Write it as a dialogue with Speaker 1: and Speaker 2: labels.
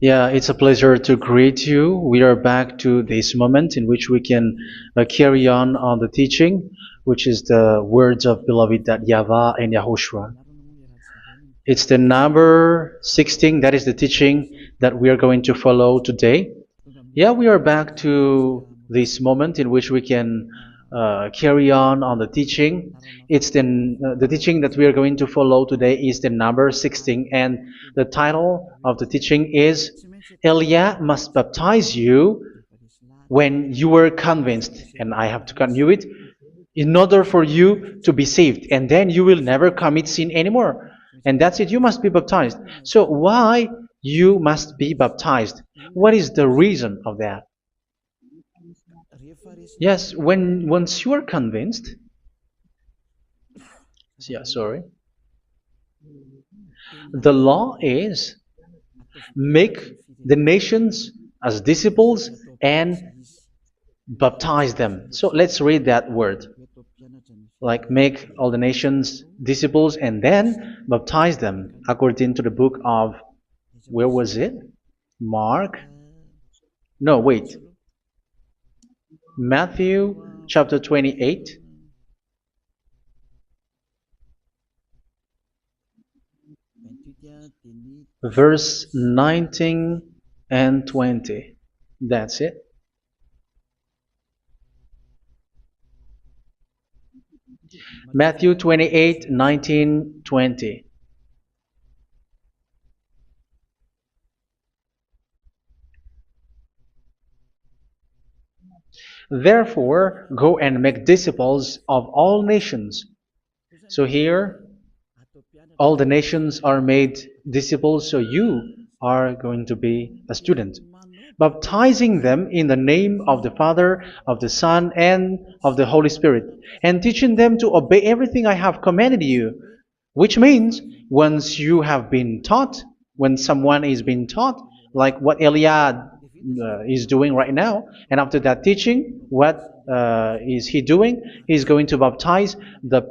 Speaker 1: Yeah, it's a pleasure to greet you. We are back to this moment in which we can carry on the teaching, which is the words of beloved that YAHVAH and YAHOSHUA. It's the number 16, that is the teaching that we are going to follow today. Yeah, we are back to this moment in which we can carry on the teaching. It's the teaching that we are going to follow today is the number 16, and the title of the teaching is Elia must baptize you when you were convinced, and I have to continue it, in order for you to be saved, and then you will never commit sin anymore. And that's it, you must be baptized. So why you must be baptized? What is the reason of that? Yes, when once you are convinced, yeah, sorry, the law is make the nations as disciples and baptize them. So let's read that word. Like make all the nations disciples and then baptize them according to the book of, where was it? Mark? No, wait. Matthew chapter 28. Verse 19 and 20. That's it. Matthew 28, 19, 20. Therefore, go and make disciples of all nations. So here, all the nations are made disciples, so you are going to be a student. Baptizing them in the name of the Father, of the Son, and of the Holy Spirit, and teaching them to obey everything I have commanded you. Which means, once you have been taught, when someone is being taught, like what Eliad is doing right now, and after that teaching, what is he doing? He's going to baptize the person